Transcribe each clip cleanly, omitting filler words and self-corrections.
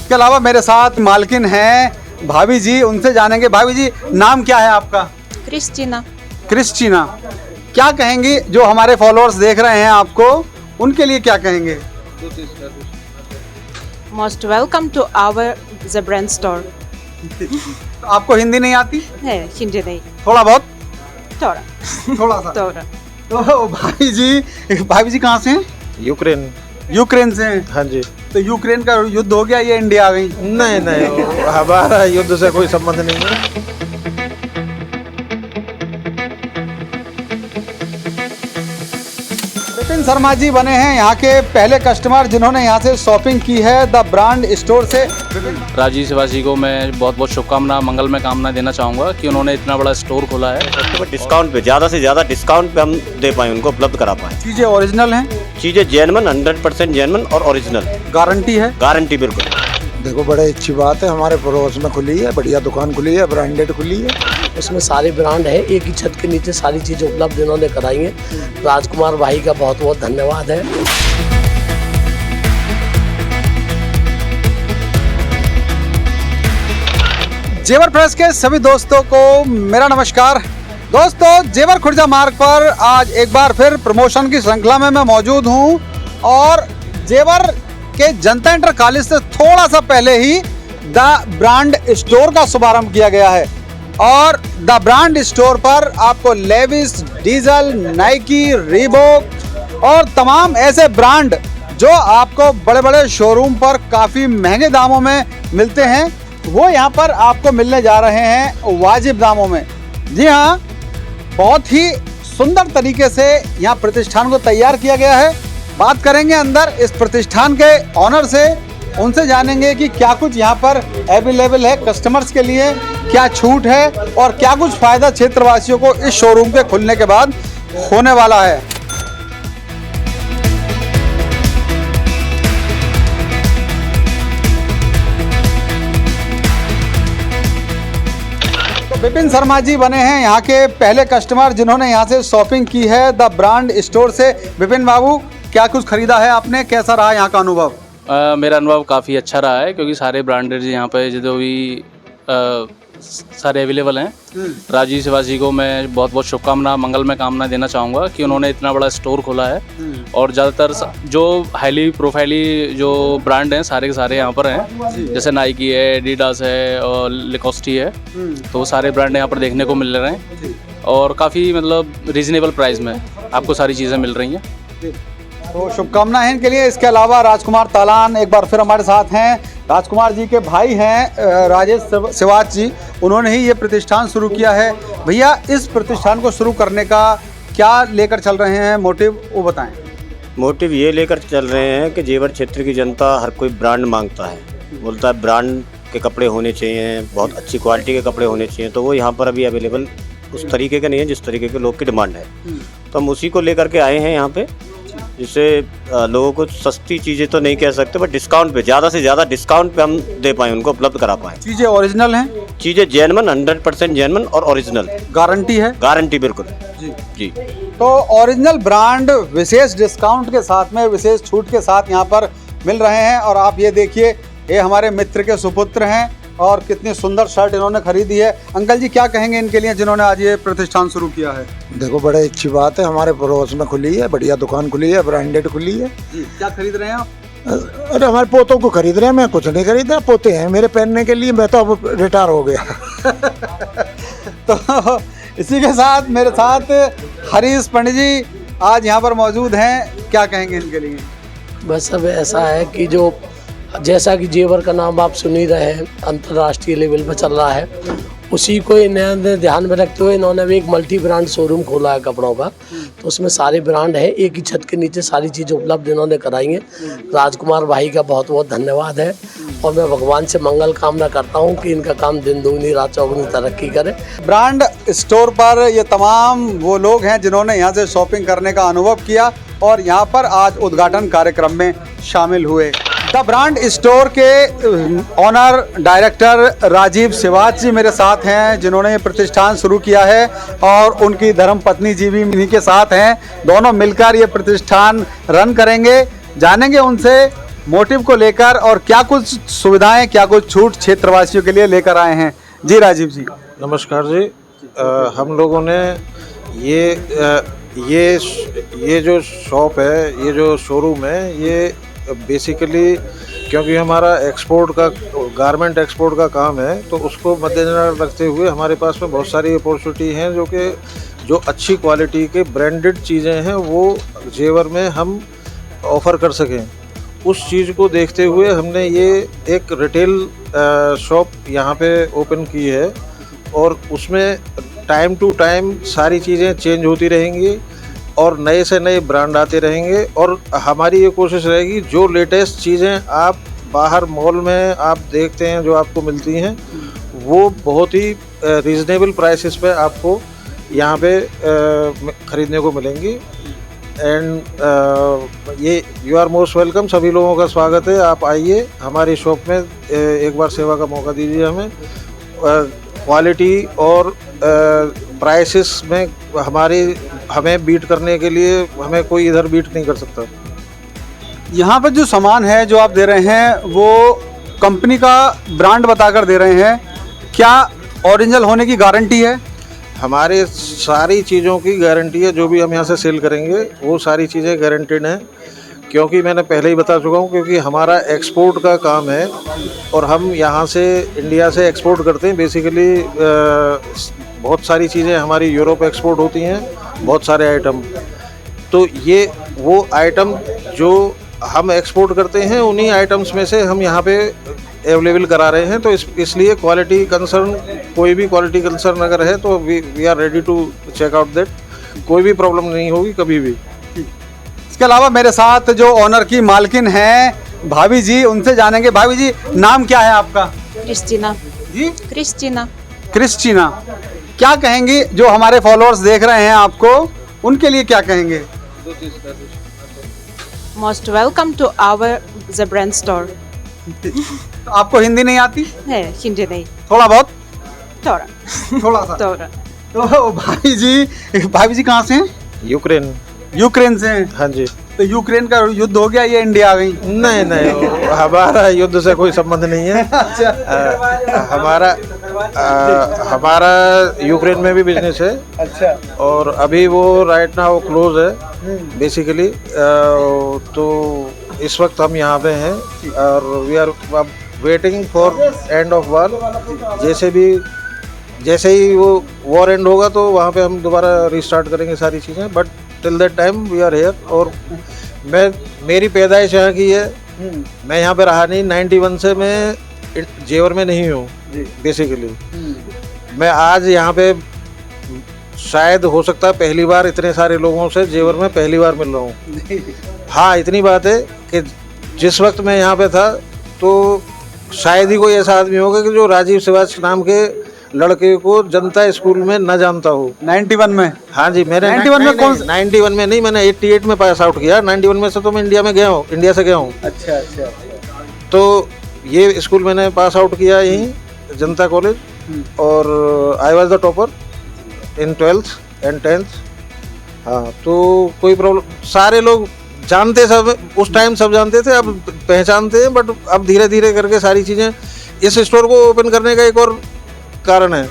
इसके अलावा मेरे साथ मालकिन हैं भाभी जी, उनसे जानेंगे। भाभी जी, नाम क्या है आपका? क्रिस्टीना। क्रिस्टीना। क्या कहेंगी जो हमारे फॉलोअर्स देख रहे हैं आपको, उनके लिए क्या कहेंगे? Most welcome to our Zebrant store. आपको हिंदी नहीं आती? है हिंदी नहीं, थोड़ा बहुत? थोड़ा थोड़ा सा। थोड़ा। तो भाभी जी कहाँ से हैं? यूक्रेन। यूक्रेन से हैं। हाँ जी। तो यूक्रेन का युद्ध हो गया, ये इंडिया आ गई? नहीं नहीं, हमारा युद्ध से कोई संबंध नहीं है। विपिन शर्मा जी बने हैं यहाँ के पहले कस्टमर जिन्होंने यहाँ से शॉपिंग की है द ब्रांड स्टोर से। राजीव शिवाजी को मैं बहुत बहुत शुभकामना, मंगलमय कामना देना चाहूँगा कि उन्होंने इतना बड़ा स्टोर खोला है। डिस्काउंट पे ज़्यादा से ज़्यादा डिस्काउंट पे हम दे पाएँ, उनको उपलब्ध करा पाएँ। चीज़ें ओरिजिनल हैं? चीज़ें जेन्युइन, 100% जेन्युइन और ओरिजिनल। गारंटी है? गारंटी बिल्कुल। देखो, बड़े अच्छी बात है, हमारे पड़ोस में खुली है, बढ़िया दुकान खुली है, ब्रांडेड खुली है। इसमें सारे ब्रांड है, एक ही छत के नीचे सारी चीज़ें उपलब्ध इन्होंने कराई हैं। राजकुमार भाई का बहुत बहुत धन्यवाद है। जेवर प्रेस के सभी दोस्तों को मेरा नमस्कार। दोस्तों, जेवर खुर्जा मार्ग पर आज एक बार फिर प्रमोशन की श्रृंखला में मैं मौजूद हूं और जेवर के जनता इंटर कॉलेज से थोड़ा सा पहले ही द ब्रांड स्टोर का शुभारंभ किया गया है और द ब्रांड स्टोर पर आपको लेविस, डीजल, नाइकी, रीबॉक और तमाम ऐसे ब्रांड जो आपको बड़े बड़े शोरूम पर काफ़ी महंगे दामों में मिलते हैं, वो यहाँ पर आपको मिलने जा रहे हैं वाजिब दामों में। जी हाँ, बहुत ही सुंदर तरीके से यहाँ प्रतिष्ठान को तैयार किया गया है। बात करेंगे अंदर इस प्रतिष्ठान के ऑनर से, उनसे जानेंगे कि क्या कुछ यहाँ पर अवेलेबल है कस्टमर्स के लिए, क्या छूट है और क्या कुछ फ़ायदा क्षेत्रवासियों को इस शोरूम के खुलने के बाद होने वाला है। तो विपिन शर्मा जी बने हैं यहाँ के पहले कस्टमर जिन्होंने यहाँ से शॉपिंग की है द ब्रांड स्टोर से। विपिन बाबू, क्या कुछ खरीदा है आपने, कैसा रहा यहाँ का अनुभव? मेरा अनुभव काफ़ी अच्छा रहा है क्योंकि सारे ब्रांडेड यहाँ पे जो भी सारे अवेलेबल हैं। राजीव शिवाजी को मैं बहुत बहुत शुभकामना, मंगलमय कामना देना चाहूँगा कि उन्होंने इतना बड़ा स्टोर खोला है और ज़्यादातर जो हाईली प्रोफाइली जो ब्रांड हैं सारे के सारे यहाँ पर हैं, जैसे नाइकी है, एडिडास है और लेकोस्टी है। तो वो सारे ब्रांड यहाँ पर देखने को मिल रहे हैं और काफ़ी मतलब रीज़नेबल प्राइस में आपको सारी चीज़ें मिल रही हैं। तो शुभकामनाएं इनके लिए। इसके अलावा राजकुमार तालान एक बार फिर हमारे साथ हैं। राजकुमार जी के भाई हैं राजेश शिवाज जी, उन्होंने ही ये प्रतिष्ठान शुरू किया है। भैया, इस प्रतिष्ठान को शुरू करने का क्या लेकर चल रहे हैं, मोटिव वो बताएं। मोटिव ये लेकर चल रहे हैं कि जेवर क्षेत्र की जनता हर कोई ब्रांड मांगता है, बोलता है ब्रांड के कपड़े होने चाहिए, बहुत अच्छी क्वालिटी के कपड़े होने चाहिए। तो वो यहाँ पर अभी अवेलेबल उस तरीके के नहीं है जिस तरीके के लोग की डिमांड है। तो हम उसी को लेकर के आए हैं यहाँ पे, जिससे लोगों को सस्ती चीज़ें तो नहीं कह सकते बट डिस्काउंट पे, ज़्यादा से ज़्यादा डिस्काउंट पे हम दे पाएँ, उनको उपलब्ध करा पाएँ। चीज़ें ओरिजिनल हैं? चीज़ें जेन्युइन, 100% जेन्युइन और ओरिजिनल। गारंटी है? गारंटी बिल्कुल जी। तो ओरिजिनल ब्रांड विशेष डिस्काउंट के साथ में, विशेष छूट के साथ यहाँ पर मिल रहे हैं। और आप ये देखिए, ये हमारे मित्र के सुपुत्र हैं और कितनी सुंदर शर्ट इन्होंने खरीदी है। अंकल जी, क्या कहेंगे इनके लिए जिन्होंने आज ये प्रतिष्ठान शुरू किया है? देखो, बड़े अच्छी बात है, हमारे पड़ोस में खुली है, बढ़िया दुकान खुली है, ब्रांडेड खुली है। क्या खरीद रहे हैं आप? अरे हमारे पोतों को खरीद रहे हैं, मैं कुछ नहीं खरीद रहा, पोते हैं मेरे पहनने के लिए, मैं तो अब रिटायर हो गया। तो इसी के साथ मेरे साथ हरीश पंडित जी आज यहाँ पर मौजूद हैं, क्या कहेंगे इनके लिए? बस अब ऐसा है कि जो जैसा कि जेवर का नाम आप सुन ही रहे हैं, अंतर्राष्ट्रीय लेवल पर चल रहा है, उसी को इन्होंने ध्यान में रखते हुए इन्होंने भी एक मल्टी ब्रांड शोरूम खोला है कपड़ों का। तो उसमें सारे ब्रांड है, एक ही छत के नीचे सारी चीज़ें उपलब्ध इन्होंने कराई हैं। राजकुमार भाई का बहुत बहुत धन्यवाद है और मैं भगवान से मंगल कामना करता हूं कि इनका काम दिन दुगनी रात चौगुनी तरक्की करे। ब्रांड स्टोर पर ये तमाम वो लोग हैं जिन्होंने यहाँ से शॉपिंग करने का अनुभव किया और यहाँ पर आज उद्घाटन कार्यक्रम में शामिल हुए। द ब्रांड स्टोर के ऑनर डायरेक्टर राजीव शिवाज जी मेरे साथ हैं जिन्होंने ये प्रतिष्ठान शुरू किया है और उनकी धर्मपत्नी जी भी इन्हीं के साथ हैं। दोनों मिलकर ये प्रतिष्ठान रन करेंगे। जानेंगे उनसे मोटिव को लेकर और क्या कुछ सुविधाएं, क्या कुछ छूट क्षेत्रवासियों के लिए लेकर आए हैं। जी राजीव जी। नमस्कार जी। हम लोगों ने ये जो शॉप है, ये जो शोरूम है, ये बेसिकली क्योंकि हमारा एक्सपोर्ट का, गारमेंट एक्सपोर्ट का काम है, तो उसको मद्देनजर रखते हुए हमारे पास में बहुत सारी अपॉर्चुनिटी हैं जो अच्छी क्वालिटी के ब्रांडेड चीज़ें हैं वो जेवर में हम ऑफ़र कर सकें। उस चीज़ को देखते हुए हमने ये एक रिटेल शॉप यहाँ पे ओपन की है और उसमें टाइम टू टाइम सारी चीज़ें चेंज होती रहेंगी और नए से नए ब्रांड आते रहेंगे। और हमारी ये कोशिश रहेगी जो लेटेस्ट चीज़ें आप बाहर मॉल में आप देखते हैं जो आपको मिलती हैं, वो बहुत ही रीज़नेबल प्राइसेस पे आपको यहाँ पे ख़रीदने को मिलेंगी। एंड ये यू आर मोस्ट वेलकम, सभी लोगों का स्वागत है। आप आइए हमारी शॉप में, एक बार सेवा का मौका दीजिए हमें। क्वालिटी और प्राइसेस में हमें बीट करने के लिए हमें कोई इधर बीट नहीं कर सकता। यहाँ पर जो सामान है जो आप दे रहे हैं वो कंपनी का ब्रांड बताकर दे रहे हैं, क्या ओरिजिनल होने की गारंटी है? हमारे सारी चीज़ों की गारंटी है, जो भी हम यहाँ से सेल करेंगे वो सारी चीज़ें गारंटेड हैं, क्योंकि मैंने पहले ही बता चुका हूँ, क्योंकि हमारा एक्सपोर्ट का काम है और हम यहाँ से इंडिया से एक्सपोर्ट करते हैं। बेसिकली बहुत सारी चीज़ें हमारी यूरोप एक्सपोर्ट होती हैं, बहुत सारे आइटम। तो ये वो आइटम जो हम एक्सपोर्ट करते हैं, उन्हीं आइटम्स में से हम यहाँ पे अवेलेबल करा रहे हैं। तो इसलिए क्वालिटी कंसर्न, कोई भी क्वालिटी कंसर्न अगर है तो we are ready to check out that. कोई भी प्रॉब्लम नहीं होगी कभी भी। इसके अलावा मेरे साथ जो ऑनर की मालकिन हैं भाभी जी, उनसे जानेंगे। भाभी जी, नाम क्या है आपका? क्रिस्टीना। जी क्रिस्टीना। क्रिस्टीना। क्या कहेंगी जो हमारे फॉलोअर्स देख रहे हैं आपको, उनके लिए क्या कहेंगे? Most welcome to our the brand store. आपको हिंदी नहीं आती? है, हिंदी नहीं, थोड़ा बहुत? थोड़ा सा। थोड़ा। तो भाभी जी कहाँ से हैं? यूक्रेन। यूक्रेन से हैं। हाँ जी। तो यूक्रेन का युद्ध हो गया, ये इंडिया आ गई? नहीं, हमारा युद्ध से कोई संबंध नहीं है। हमारा यूक्रेन में भी बिजनेस है। अच्छा। और अभी वो राइट नाउ क्लोज है बेसिकली। तो इस वक्त हम यहाँ पे हैं और we are waiting for end of war. जैसे ही वो वॉर एंड होगा तो वहाँ पे हम दोबारा रिस्टार्ट करेंगे सारी चीज़ें, but till that time we are here. और मेरी पैदाइश यहाँ की है, मैं यहाँ पे रहा नहीं। 91 से मैं जेवर में नहीं हूँ बेसिकली। मैं आज यहाँ पे शायद हो सकता है पहली बार इतने सारे लोगों से जेवर में पहली बार मिल रहा हूँ। हाँ, इतनी बात है कि जिस वक्त मैं यहाँ पे था तो शायद ही कोई ऐसा आदमी होगा कि जो राजीव सिवाच नाम के लड़के को जनता स्कूल में न जानता हो। 91 में? हाँ जी। मैंने 91 में कौन? 91 में नहीं, मैंने 88 में पास आउट किया। 91 में से तो मैं इंडिया से गया हूँ। अच्छा। तो ये स्कूल मैंने पास आउट किया यहीं जनता कॉलेज, और I was the topper in 12th and 10th। हाँ, तो कोई प्रॉब्लम, सारे लोग जानते, सब उस टाइम सब जानते थे, अब पहचानते हैं। बट अब धीरे धीरे करके सारी चीज़ें, इस स्टोर को ओपन करने का एक और कारण है।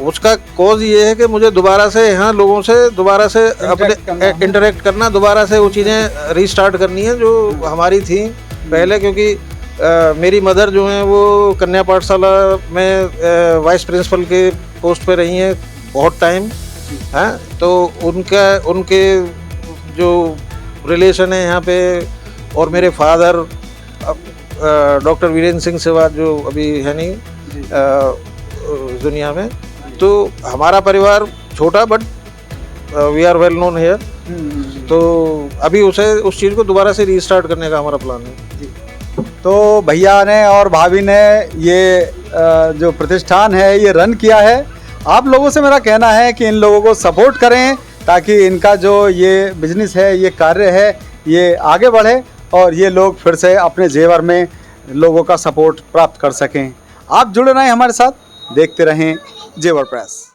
उसका कॉज ये है कि मुझे दोबारा से यहाँ लोगों से दोबारा से अपने इंटरेक्ट करना, दोबारा से वो चीज़ें रीस्टार्ट करनी है जो हमारी थी पहले। क्योंकि मेरी मदर जो हैं वो कन्या पाठशाला में वाइस प्रिंसिपल के पोस्ट पे रही हैं बहुत टाइम है। तो उनके जो रिलेशन है यहाँ पे, और मेरे फादर डॉक्टर वीरेंद्र सिंह सेवा जो अभी है नहीं दुनिया में, तो हमारा परिवार छोटा but we are well known here. तो अभी उस चीज़ को दोबारा से रीस्टार्ट करने का हमारा प्लान है। तो भैया ने और भाभी ने ये जो प्रतिष्ठान है ये रन किया है। आप लोगों से मेरा कहना है कि इन लोगों को सपोर्ट करें ताकि इनका जो ये बिजनेस है, ये कार्य है, ये आगे बढ़े और ये लोग फिर से अपने जेवर में लोगों का सपोर्ट प्राप्त कर सकें। आप जुड़े रहें हमारे साथ, देखते रहें जेवर प्रेस।